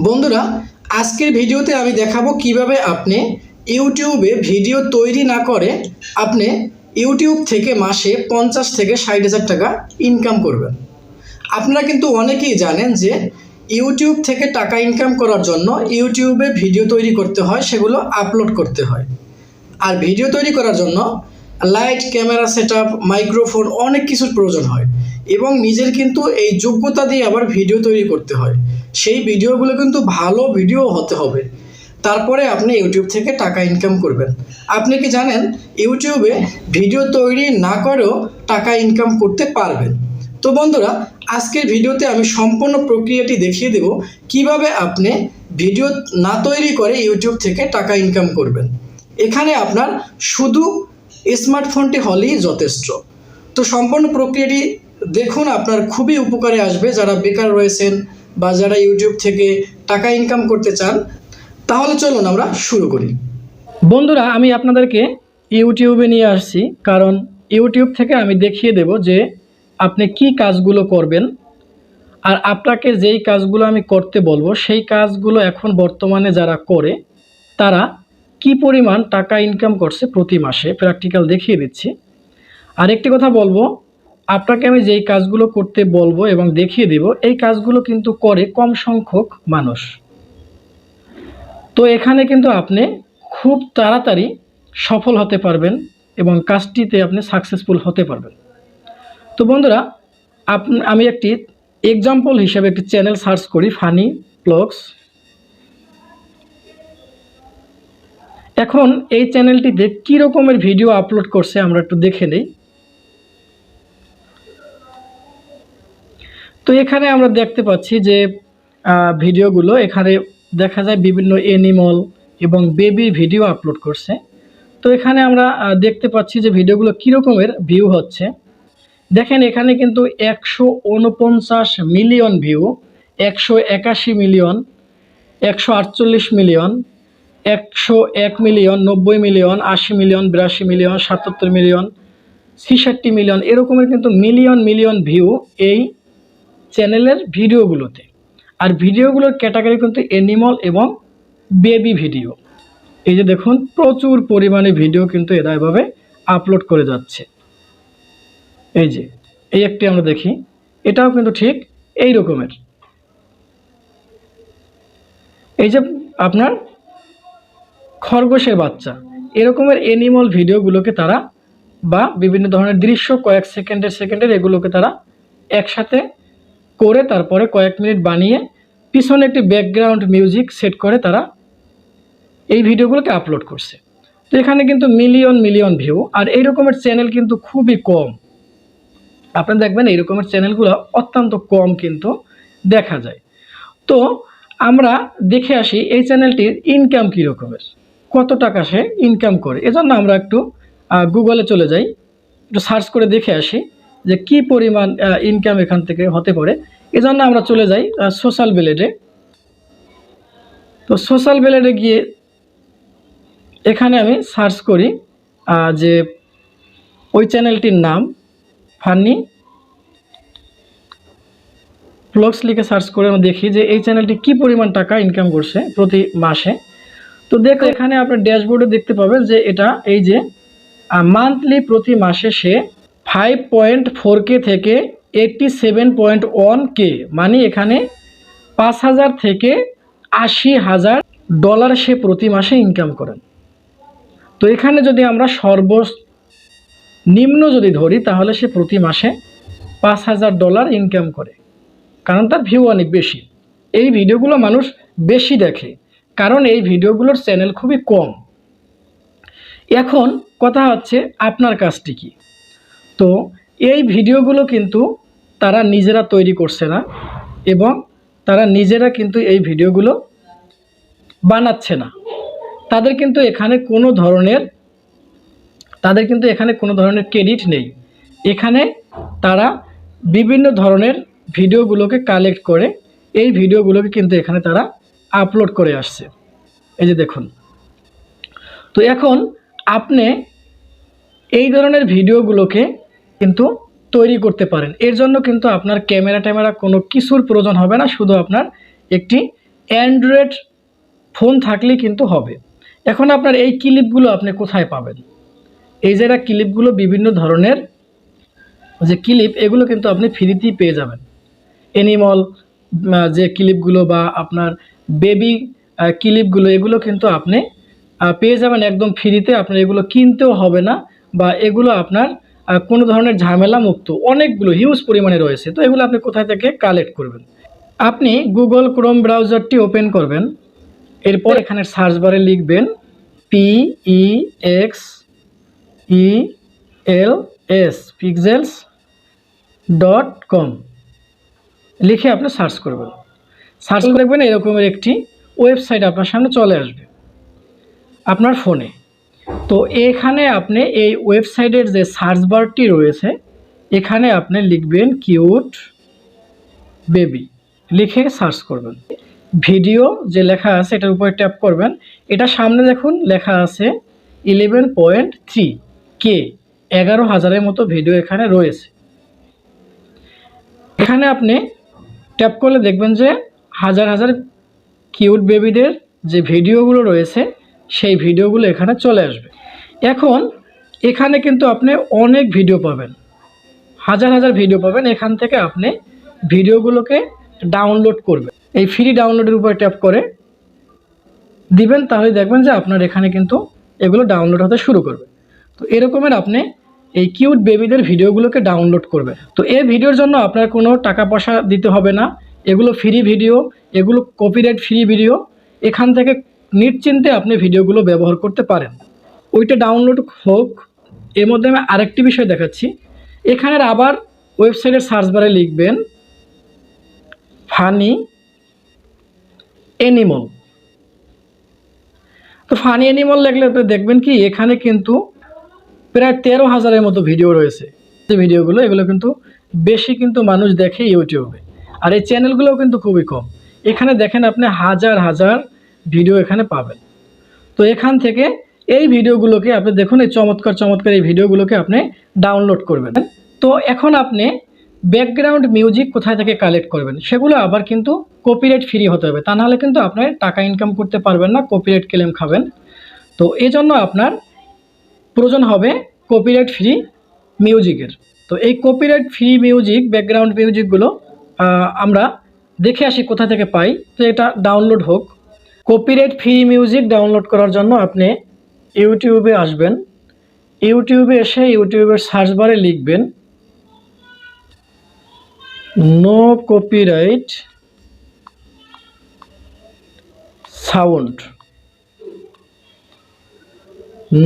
বন্ধুরা, আজকের ভিডিওতে আমি দেখাবো কিভাবে আপনি ইউটিউবে ভিডিও তৈরি না করে আপনি ইউটিউব থেকে মাসে 50 থেকে 60,000 টাকা ইনকাম করবেন। আপনারা কিন্তু অনেকেই জানেন যে ইউটিউব থেকে টাকা ইনকাম করার জন্য ইউটিউবে ভিডিও তৈরি করতে হয়, সেগুলো আপলোড করতে হয়। আর ভিডিও তৈরি করার জন্য লাইট, ক্যামেরা সেটআপ, মাইক্রোফোন অনেক কিছুর প্রয়োজন হয় এবং নিজের কিন্তু এই যোগ্যতা দিয়ে আবার ভিডিও তৈরি করতে হয়। সেই ভিডিওগুলো কিন্তু ভালো ভিডিও হতে হবে, তারপরে আপনি ইউটিউব থেকে টাকা ইনকাম করবেন। আপনি কি জানেন ইউটিউবে ভিডিও তৈরি না করেও টাকা ইনকাম করতে পারবেন? তো বন্ধুরা, আজকের ভিডিওতে আমি সম্পূর্ণ প্রক্রিয়াটি দেখিয়ে দেব কিভাবে আপনি ভিডিও না তৈরি করে ইউটিউব থেকে টাকা ইনকাম করবেন। এখানে আপনার শুধু স্মার্টফোনটি হলেই যথেষ্ট। তো সম্পূর্ণ প্রক্রিয়াটি দেখুন, আপনার খুবই উপকারে আসবে যারা বেকার রয়েছেন বা যারা ইউটিউব থেকে টাকা ইনকাম করতে চান। তাহলে চলুন আমরা শুরু করি। বন্ধুরা, আমি আপনাদেরকে ইউটিউবে নিয়ে আসছি, কারণ ইউটিউব থেকে আমি দেখিয়ে দেব যে আপনি কি কাজগুলো করবেন। আর আপনাকে যেই কাজগুলো আমি করতে বলবো সেই কাজগুলো এখন বর্তমানে যারা করে তারা কি পরিমাণ টাকা ইনকাম করছে প্রতি মাসে, প্র্যাকটিক্যাল দেখিয়ে দিচ্ছি। আর একটি কথা বলবো, আপনাকে আমি যেই কাজগুলো করতে বলবো এবং দেখিয়ে দেব এই কাজগুলো কিন্তু করে কম সংখ্যক মানুষ। তো এখানে কিন্তু আপনি খুব তাড়াতাড়ি সফল হতে পারবেন এবং কাজটিতে আপনি সাকসেসফুল হতে পারবেন। তো বন্ধুরা, আমি একটি এক্সাম্পল হিসেবে একটি চ্যানেল সার্চ করি, ফানি ব্লগস। এখন এই চ্যানেলটিতে কী রকমের ভিডিও আপলোড করছে আমরা একটু দেখে নেই। তো এখানে আমরা দেখতে পাচ্ছি যে ভিডিওগুলো এখানে দেখা যায় বিভিন্ন অ্যানিমাল এবং বেবির ভিডিও আপলোড করছে। তো এখানে আমরা দেখতে পাচ্ছি যে ভিডিওগুলো কী রকমের ভিউ হচ্ছে। দেখেন এখানে কিন্তু 149 million view, 181 million, 148 million, 101 million, 90 million, 80 million, 82 million, 77 million, 66 million, এরকমের কিন্তু মিলিয়ন মিলিয়ন ভিউ এই চ্যানেলের ভিডিওগুলোতে। আর ভিডিওগুলোর ক্যাটাগরি কিন্তু অ্যানিমাল এবং বেবি ভিডিও। এই যে দেখুন, প্রচুর পরিমাণে ভিডিও কিন্তু এরা এভাবে আপলোড করে যাচ্ছে। এই যে এই একটি আমরা দেখি, এটাও কিন্তু ঠিক এই রকমের। এই যে আপনার খরগোশের বাচ্চা, এরকমের অ্যানিমাল ভিডিওগুলোকে তারা বা বিভিন্ন ধরনের দৃশ্য কয়েক সেকেন্ডের এগুলোকে তারা একসাথে করে তারপরে কয়েক মিনিট বানিয়ে পিছনে একটি ব্যাকগ্রাউন্ড মিউজিক সেট করে তারা এই ভিডিওগুলোকে আপলোড করছে। তো এখানে কিন্তু মিলিয়ন মিলিয়ন ভিউ। আর এই রকমের চ্যানেল কিন্তু খুবই কম। আপনি দেখবেন এই রকমের চ্যানেলগুলো অত্যন্ত কম কিন্তু দেখা যায়। তো আমরা দেখে আসি এই চ্যানেলটির ইনকাম কী রকমের, কত টাকা সে ইনকাম করে। এজন্য আমরা একটু গুগলে চলে যাই, একটু সার্চ করে দেখে আসি যে কি পরিমাণ ইনকাম এখান থেকে হতে পারে। এজন্য আমরা চলে যাই সোশ্যাল ব্লেডে। তো সোশ্যাল ব্লেডে গিয়ে এখানে আমি সার্চ করি যে ওই চ্যানেলটির নাম ফানি ব্লগস লিখে সার্চ করে আমরা দেখি যে এই চ্যানেলটি কি পরিমাণ টাকা ইনকাম করছে প্রতি মাসে। তো দেখো এখানে আপনার ড্যাশবোর্ডে দেখতে পাবেন যে এটা এই যে মান্থলি প্রতি মাসে সে 5.4K থেকে 87.1K, মানে এখানে 5,000 থেকে 80,000 ডলার সে প্রতি মাসে ইনকাম করেন। তো এখানে যদি আমরা সর্বনিম্ন যদি ধরি তাহলে সে প্রতি মাসে 5,000 ডলার ইনকাম করে, কারণ তার ভিউ অনেক বেশি। এই ভিডিওগুলো মানুষ বেশি দেখে কারণ এই ভিডিওগুলোর চ্যানেল খুবই কম। এখন কথা হচ্ছে আপনার কাজটি কি। তো এই ভিডিওগুলো কিন্তু তারা নিজেরা তৈরি করছে না এবং তারা নিজেরা কিন্তু এই ভিডিওগুলো বানাচ্ছে না। তাদের কিন্তু এখানে কোনো ধরনের ক্রেডিট নেই। এখানে তারা বিভিন্ন ধরনের ভিডিওগুলোকে কালেক্ট করে এই ভিডিওগুলোকে কিন্তু এখানে তারা আপলোড করে আসছে। এই যে দেখুন। তো এখন আপনি এই ধরনের ভিডিওগুলোকে কিন্তু তৈরি করতে পারেন। এর জন্য কিন্তু আপনার ক্যামেরা কোনো কিছুর প্রয়োজন হবে না, শুধু আপনার একটি অ্যান্ড্রয়েড ফোন থাকলে কিন্তু হবে। এখন আপনার এই ক্লিপগুলো আপনি কোথায় পাবেন? এই যে ক্লিপগুলো বিভিন্ন ধরনের যে ক্লিপ, এগুলো কিন্তু আপনি ফ্রিতেই পেয়ে যাবেন। অ্যানিমাল যে ক্লিপগুলো বা আপনার বেবি ক্লিপগুলো, এগুলো কিন্তু আপনি পেয়ে যাবেন একদম ফ্রিতে। আপনার এগুলো কিনতেও হবে না, বা এগুলো আপনার কোনো ধরনের ঝামেলা মুক্ত, অনেকগুলো হিউজ পরিমাণে রয়েছে। তো এগুলো আপনি কোথায় থেকে কালেক্ট করবেন? আপনি গুগল ক্রোম ব্রাউজারটি ওপেন করবেন, এরপর এখানে সার্চ বারে লিখবেন pixels.com লিখে আপনি সার্চ করবেন। সার্চ করবেন, এরকমের একটি ওয়েবসাইট আপনার সামনে চলে আসবে আপনার ফোনে। তো এখানে আপনি এই ওয়েবসাইটের যে সার্চ বারটি রয়েছে, এখানে আপনি লিখবেন কিউট বেবি, লিখে সার্চ করবেন। ভিডিও যে লেখা আছে এটার উপরে ট্যাপ করবেন। এটা সামনে দেখুন লেখা আছে 11.3K, 11,000-এর মতো ভিডিও এখানে রয়েছে। এখানে আপনি ট্যাপ করলে দেখবেন যে হাজার হাজার কিউট বেবিদের যে ভিডিওগুলো রয়েছে, সেই ভিডিওগুলো এখানে চলে আসবে। এখন এখানে কিন্তু আপনি অনেক ভিডিও পাবেন, হাজার হাজার ভিডিও পাবেন। এখান থেকে আপনি ভিডিওগুলোকে ডাউনলোড করবেন। এই ফ্রি ডাউনলোডের উপরে ট্যাপ করে দিবেন, তাহলে দেখবেন যে আপনার এখানে কিন্তু এগুলো ডাউনলোড হতে শুরু করবে। তো এরকমের আপনি এই কিউট বেবিদের ভিডিওগুলোকে ডাউনলোড করবেন। তো এই ভিডিওর জন্য আপনার কোনো টাকা পয়সা দিতে হবে না, এগুলো ফ্রি ভিডিও, এগুলো কপিরাইট ফ্রি ভিডিও। এখান থেকে নিশ্চিন্তে আপনি ভিডিওগুলো ব্যবহার করতে পারেন। ওইটা ডাউনলোড হোক, এর মধ্যে আমি আরেকটি বিষয় দেখাচ্ছি। এখানের আবার ওয়েবসাইটের সার্চ বারে লিখবেন ফানি অ্যানিমাল। তো ফানি অ্যানিমাল লাগলে আপনি দেখবেন কি এখানে কিন্তু প্রায় 13,000-এর মতো ভিডিও রয়েছে। যে ভিডিওগুলো, এগুলো কিন্তু বেশি কিন্তু মানুষ দেখে ইউটিউবে, আর এই চ্যানেলগুলোও কিন্তু খুবই কম। এখানে দেখেন আপনি হাজার হাজার ভিডিও এখানে পাবেন। তো এখান থেকে এই ভিডিওগুলোকে আপনি দেখুন, এই চমৎকার চমৎকার এই ভিডিওগুলোকে আপনি ডাউনলোড করবেন। তো এখন আপনি ব্যাকগ্রাউন্ড মিউজিক কোথায় থেকে কালেক্ট করবেন? সেগুলো আবার কিন্তু কপিরাইট ফ্রি হতে হবে, তা নাহলে কিন্তু আপনি টাকা ইনকাম করতে পারবেন না, কপিরাইট ক্লেম খাবেন। তো এই জন্য আপনার প্রয়োজন হবে কপিরাইট ফ্রি মিউজিকের। তো এই কপিরাইট ফ্রি মিউজিক, ব্যাকগ্রাউন্ড মিউজিকগুলো আমরা দেখে আসি কোথা থেকে পাই। তো এটা ডাউনলোড হোক। কপিরাইট ফ্রি মিউজিক ডাউনলোড করার জন্য আপনি ইউটিউবে আসবেন। ইউটিউবে এসে ইউটিউবের সার্চ বারে লিখবেন no copyright sound.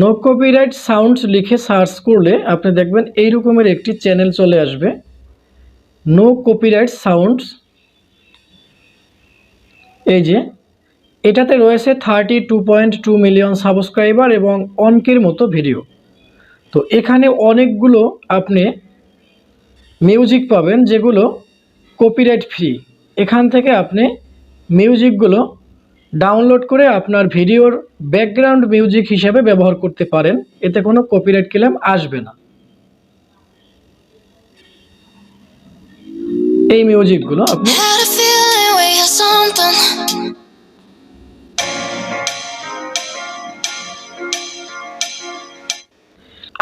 No copyright sounds লিখে সার্চ করলে আপনি দেখবেন এই রকমের একটি চ্যানেল চলে আসবে, নো কপিরাইট সাউন্ডস। এই যে এটাতে রয়েছে 32.2 মিলিয়ন সাবস্ক্রাইবার এবং অনেকের মতো ভিডিও। তো এখানে অনেকগুলো আপনি মিউজিক পাবেন যেগুলো কপিরাইট ফ্রি। এখান থেকে আপনি মিউজিকগুলো ডাউনলোড করে আপনার ভিডিওর ব্যাকগ্রাউন্ড মিউজিক হিসেবে ব্যবহার করতে পারেন, এতে কোনো কপিরাইট ক্লেম আসবে না। এই মিউজিকগুলো আপনি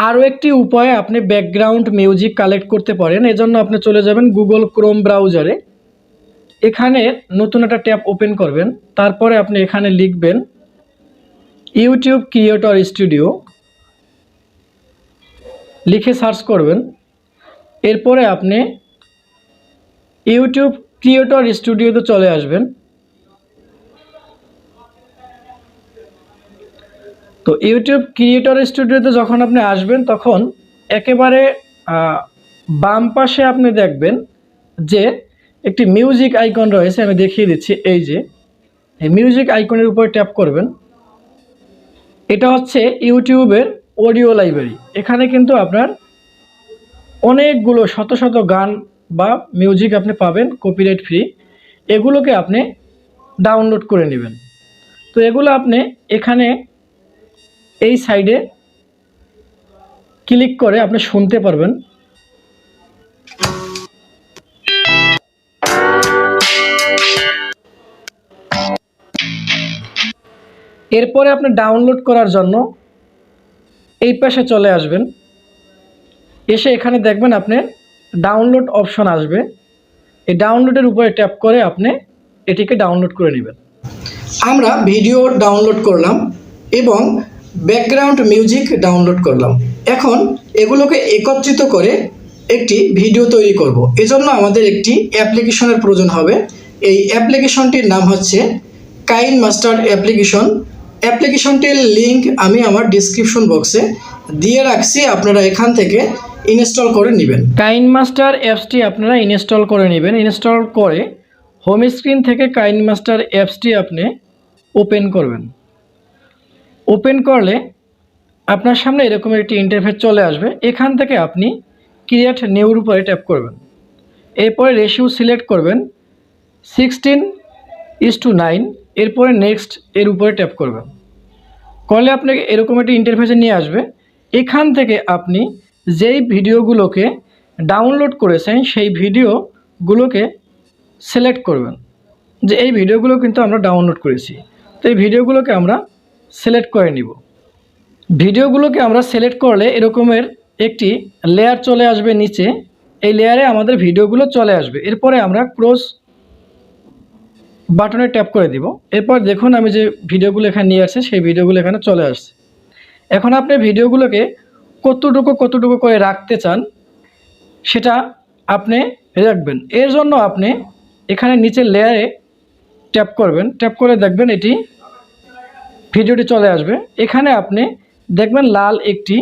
আরও একটি উপায়ে আপনি ব্যাকগ্রাউন্ড মিউজিক কালেক্ট করতে পারেন। এজন্য আপনি চলে যাবেন গুগল ক্রোম ব্রাউজারে, এখানে নতুন একটা ট্যাব ওপেন করবেন। তারপরে আপনি এখানে লিখবেন ইউটিউব ক্রিয়েটর স্টুডিও, লিখে সার্চ করবেন। এরপরে আপনি ইউটিউব ক্রিয়েটর স্টুডিওতে চলে আসবেন। তো ইউটিউব ক্রিয়েটর স্টুডিওতে যখন আপনি আসবেন, তখন একেবারে বাম পাশে আপনি দেখবেন যে একটি মিউজিক আইকন রয়েছে, আমি দেখিয়ে দিচ্ছি। এই যে এই মিউজিক আইকনের উপর ট্যাপ করবেন। এটা হচ্ছে ইউটিউবের অডিও লাইব্রেরি। এখানে কিন্তু আপনার অনেকগুলো শত শত গান বা মিউজিক আপনি পাবেন কপিরাইট ফ্রি। এগুলোকে আপনি ডাউনলোড করে নেবেন। তো এগুলো আপনি এখানে এই সাইডে ক্লিক করে আপনি শুনতে পারবেন। এরপরে আপনি ডাউনলোড করার জন্য এই পাশে চলে আসবেন, এসে এখানে দেখবেন আপনি ডাউনলোড অপশন আসবে। এই ডাউনলোডের উপরে ট্যাপ করে আপনি এটিকে ডাউনলোড করে নেবেন। আমরা ভিডিও ডাউনলোড করলাম এবং ব্যাকগ্রাউন্ড মিউজিক ডাউনলোড করলাম। এখন এগুলোকে একত্রিত করে একটি ভিডিও তৈরি করব। এজন্য আমাদের একটি অ্যাপ্লিকেশনের প্রয়োজন হবে। এই অ্যাপ্লিকেশনটির নাম হচ্ছে কাইন মাস্টার অ্যাপ্লিকেশন। অ্যাপ্লিকেশনটির লিঙ্ক আমি আমার ডিসক্রিপশন বক্সে দিয়ে রাখছি, আপনারা এখান থেকে ইনস্টল করে নেবেন। কাইন মাস্টার অ্যাপসটি আপনারা ইনস্টল করে নেবেন। ইনস্টল করে হোম স্ক্রিন থেকে কাইন মাস্টার অ্যাপসটি আপনি ওপেন করবেন। ওপেন করলে আপনার সামনে এরকম একটি ইন্টারফেস চলে আসবে। এখান থেকে আপনি ক্রিয়েট নিউর উপরে ট্যাপ করবেন। এরপরে রেশিও সিলেক্ট করবেন 16:9। এরপরে নেক্সট এর উপরে ট্যাপ করবেন। করলে আপনাকে এরকম একটি ইন্টারফেসে নিয়ে আসবে। এখান থেকে আপনি যেই ভিডিওগুলোকে ডাউনলোড করেছেন সেই ভিডিওগুলোকে সিলেক্ট করবেন, যে এই ভিডিওগুলো কিন্তু আমরা ডাউনলোড করেছি। তো এই ভিডিওগুলোকে আমরা সিলেক্ট করে নিব। ভিডিওগুলোকে আমরা সিলেক্ট করলে এরকমের একটি লেয়ার চলে আসবে নিচে। এই লেয়ারে আমাদের ভিডিওগুলো চলে আসবে। এরপরে আমরা ক্রস বাটনে ট্যাপ করে দিব। এরপর দেখুন আমি যে ভিডিওগুলো এখানে নিয়ে আসছি সেই ভিডিওগুলো এখানে চলে আসছে। এখন আপনি ভিডিওগুলোকে কতটুকু করে রাখতে চান সেটা আপনি রাখবেন। এর জন্য আপনি এখানে নিচের লেয়ারে ট্যাপ করবেন। ট্যাপ করে দেখবেন এটি ভিডিওটি চলে আসবে। এখানে আপনি দেখবেন লাল একটি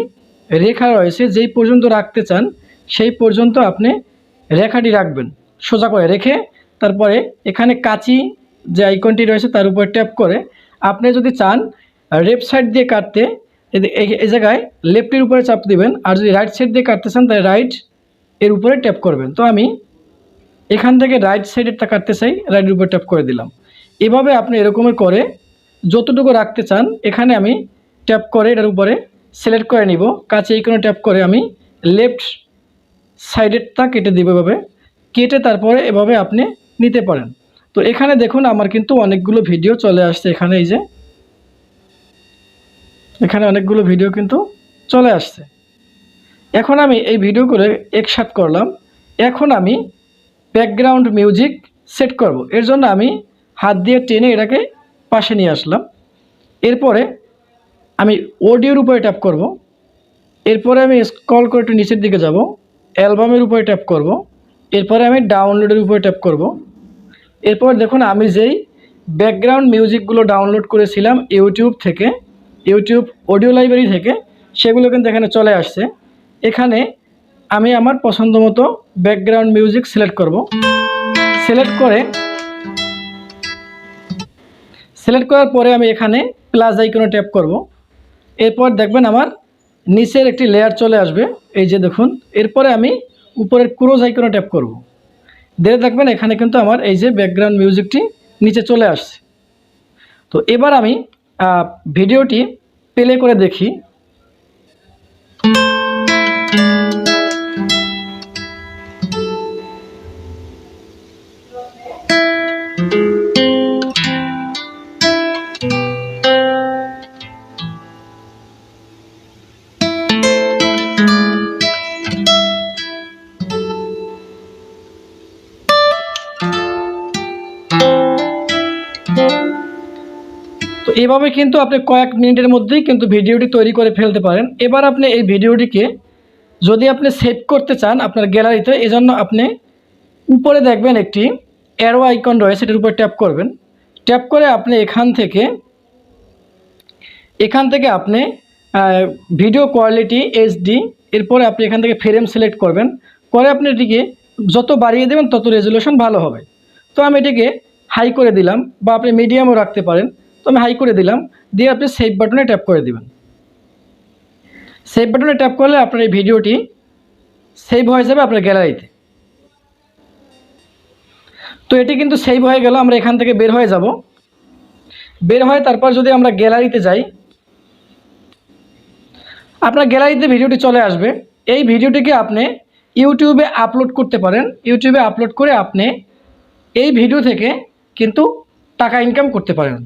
রেখা রয়েছে, যেই পর্যন্ত রাখতে চান সেই পর্যন্ত আপনি রেখাটি রাখবেন। সোজা করে রেখে তারপরে এখানে কাঁচি যে আইকনটি রয়েছে তার উপর ট্যাপ করে আপনি যদি চান লেফট সাইড দিয়ে কাটতে এই জায়গায় লেফটের উপরে চাপ দিবেন, আর যদি রাইট সাইড দিয়ে কাটতে চান তাহলে রাইট এর উপরে ট্যাপ করবেন। তো আমি এখান থেকে রাইট সাইডেরটা কাটতে চাই, রাইটের উপরে ট্যাপ করে দিলাম। এভাবে আপনি এরকমের করে যতটুকু রাখতে চান এখানে আমি ট্যাপ করে এটার উপরে সিলেক্ট করে নিব। কাছে এইখানে ট্যাপ করে আমি লেফট সাইডেরটা কেটে দিব। এভাবে কেটে তারপরে এভাবে আপনি নিতে পারেন। তো এখানে দেখুন আমার কিন্তু অনেকগুলো ভিডিও চলে আসছে। এখানে এই যে এখানে অনেকগুলো ভিডিও কিন্তু চলে আসছে। এখন আমি এই ভিডিওগুলো একসাথে করলাম। এখন আমি ব্যাকগ্রাউন্ড মিউজিক সেট করব। এর জন্য আমি হাত দিয়ে টেনে এটাকে পাশে নিয়ে আসলাম। এরপরে আমি অডিওর উপরে ট্যাপ করব। এরপরে আমি স্ক্রল করে একটু নিচের দিকে যাব, অ্যালবামের উপরে ট্যাপ করব। এরপরে আমি ডাউনলোডের উপরে ট্যাপ করব। এরপর দেখুন আমি যেই ব্যাকগ্রাউন্ড মিউজিকগুলো ডাউনলোড করেছিলাম ইউটিউব থেকে, ইউটিউব অডিও লাইব্রেরি থেকে, সেগুলো কিন্তু এখানে চলে আসছে। এখানে আমি আমার পছন্দ মতো ব্যাকগ্রাউন্ড মিউজিক সিলেক্ট করব। সিলেক্ট করার পরে আমি এখানে প্লাস আইকনে ট্যাপ করব। এরপর দেখবেন আমার নিচের একটি লেয়ার চলে আসবে, এই যে দেখুন। এরপরে আমি উপরের ক্রস আইকনে ট্যাপ করব। দিয়ে দেখবেন এখানে কিন্তু আমার এই যে ব্যাকগ্রাউন্ড মিউজিকটি নিচে চলে আসছে। তো এবার আমি ভিডিওটি প্লে করে দেখি। তো এভাবে কিন্তু আপনি কয়েক মিনিটের মধ্যেই কিন্তু ভিডিওটি তৈরি করে ফেলতে পারেন। এবার আপনি এই ভিডিওটিকে যদি আপনি সেভ করতে চান আপনার গ্যালারিতে, এজন্য আপনি উপরে দেখবেন একটি অ্যারো আইকন রয়েছে, সেটার উপর ট্যাপ করবেন। ট্যাপ করে আপনি এখান থেকে আপনি ভিডিও কোয়ালিটি HD, এরপরে আপনি এখান থেকে ফ্রেম সিলেক্ট করবেন। করে আপনি এটিকে যত বাড়িয়ে দেবেন তত রেজুলেশন ভালো হবে। তো আমি এটিকে হাই করে দিলাম, বা আপনি মিডিয়ামও রাখতে পারেন। তো আমি হাই করে দিলাম, দিয়ে আপনি সেভ বাটনে ট্যাপ করে দিবেন। সেভ বাটনে ট্যাপ করলে আপনার এই ভিডিওটি সেভ হয়ে যাবে আপনার গ্যালারিতে। তো এটি কিন্তু সেভ হয়ে গেল। আমরা এখান থেকে বের হয়ে যাব। বের হয়ে তারপর যদি আমরা গ্যালারিতে যাই, আপনার গ্যালারিতে ভিডিওটি চলে আসবে। এই ভিডিওটিকে আপনি ইউটিউবে আপলোড করতে পারেন। ইউটিউবে আপলোড করে আপনি এই ভিডিও থেকে কিন্তু টাকা ইনকাম করতে পারেন।